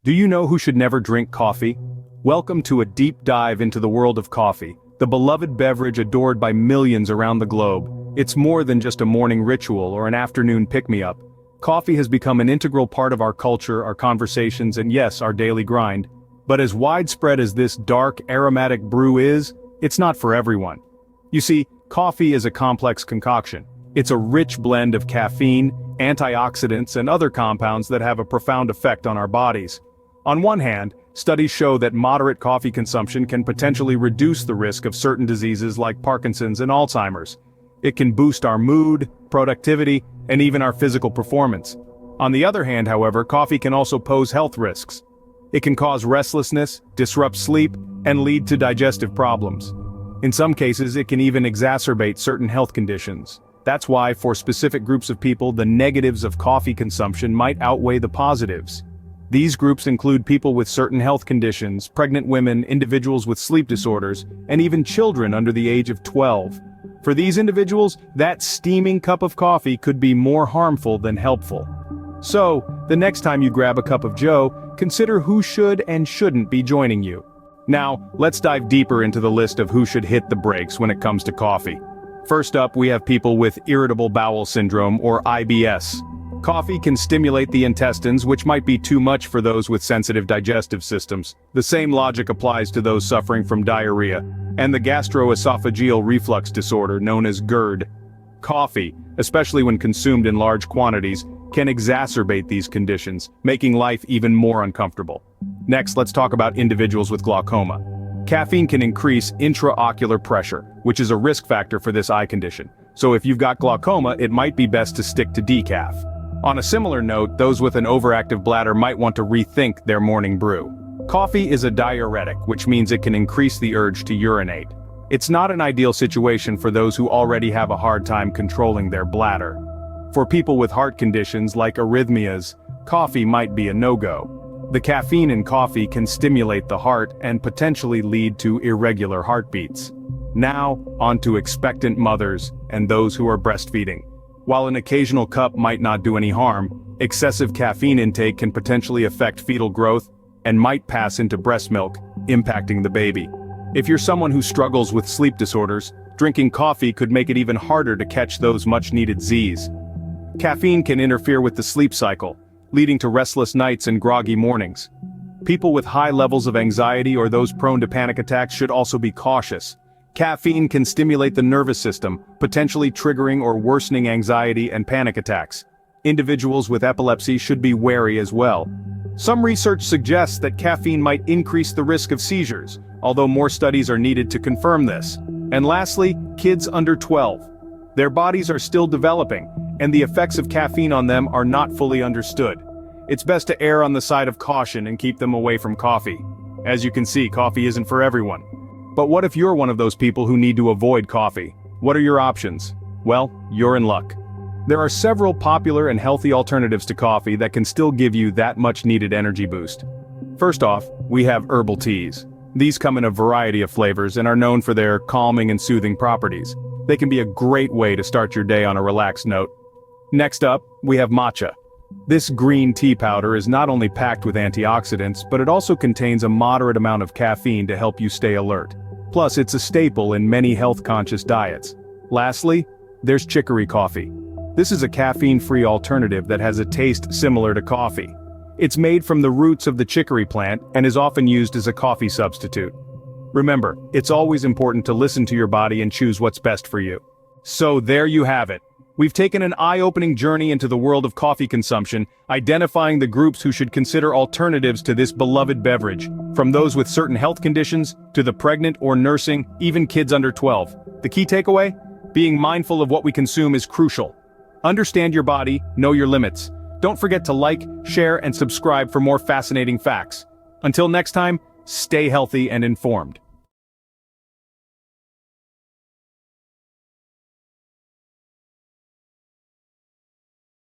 Do you know who should never drink coffee? Welcome to a deep dive into the world of coffee, the beloved beverage adored by millions around the globe. It's more than just a morning ritual or an afternoon pick-me-up. Coffee has become an integral part of our culture, our conversations, and yes, our daily grind. But as widespread as this dark, aromatic brew is, it's not for everyone. You see, coffee is a complex concoction. It's a rich blend of caffeine, antioxidants, and other compounds that have a profound effect on our bodies. On one hand, studies show that moderate coffee consumption can potentially reduce the risk of certain diseases like Parkinson's and Alzheimer's. It can boost our mood, productivity, and even our physical performance. On the other hand, however, coffee can also pose health risks. It can cause restlessness, disrupt sleep, and lead to digestive problems. In some cases, it can even exacerbate certain health conditions. That's why, for specific groups of people, the negatives of coffee consumption might outweigh the positives. These groups include people with certain health conditions, pregnant women, individuals with sleep disorders, and even children under the age of 12. For these individuals, that steaming cup of coffee could be more harmful than helpful. So, the next time you grab a cup of joe, consider who should and shouldn't be joining you. Now, let's dive deeper into the list of who should hit the brakes when it comes to coffee. First up, we have people with irritable bowel syndrome, or IBS. Coffee can stimulate the intestines, which might be too much for those with sensitive digestive systems. The same logic applies to those suffering from diarrhea, and the gastroesophageal reflux disorder known as GERD. Coffee, especially when consumed in large quantities, can exacerbate these conditions, making life even more uncomfortable. Next, let's talk about individuals with glaucoma. Caffeine can increase intraocular pressure, which is a risk factor for this eye condition. So if you've got glaucoma, it might be best to stick to decaf. On a similar note, those with an overactive bladder might want to rethink their morning brew. Coffee is a diuretic, which means it can increase the urge to urinate. It's not an ideal situation for those who already have a hard time controlling their bladder. For people with heart conditions like arrhythmias, coffee might be a no-go. The caffeine in coffee can stimulate the heart and potentially lead to irregular heartbeats. Now, on to expectant mothers and those who are breastfeeding. While an occasional cup might not do any harm, excessive caffeine intake can potentially affect fetal growth and might pass into breast milk, impacting the baby. If you're someone who struggles with sleep disorders, drinking coffee could make it even harder to catch those much-needed Z's. Caffeine can interfere with the sleep cycle, leading to restless nights and groggy mornings. People with high levels of anxiety or those prone to panic attacks should also be cautious. Caffeine can stimulate the nervous system, potentially triggering or worsening anxiety and panic attacks. Individuals with epilepsy should be wary as well. Some research suggests that caffeine might increase the risk of seizures, although more studies are needed to confirm this. And lastly, kids under 12. Their bodies are still developing, and the effects of caffeine on them are not fully understood. It's best to err on the side of caution and keep them away from coffee. As you can see, coffee isn't for everyone. But what if you're one of those people who need to avoid coffee? What are your options? Well, you're in luck. There are several popular and healthy alternatives to coffee that can still give you that much-needed energy boost. First off, we have herbal teas. These come in a variety of flavors and are known for their calming and soothing properties. They can be a great way to start your day on a relaxed note. Next up, we have matcha. This green tea powder is not only packed with antioxidants, but it also contains a moderate amount of caffeine to help you stay alert. Plus, it's a staple in many health-conscious diets. Lastly, there's chicory coffee. This is a caffeine-free alternative that has a taste similar to coffee. It's made from the roots of the chicory plant and is often used as a coffee substitute. Remember, it's always important to listen to your body and choose what's best for you. So there you have it. We've taken an eye-opening journey into the world of coffee consumption, identifying the groups who should consider alternatives to this beloved beverage, from those with certain health conditions, to the pregnant or nursing, even kids under 12. The key takeaway? Being mindful of what we consume is crucial. Understand your body, know your limits. Don't forget to like, share, and subscribe for more fascinating facts. Until next time, stay healthy and informed.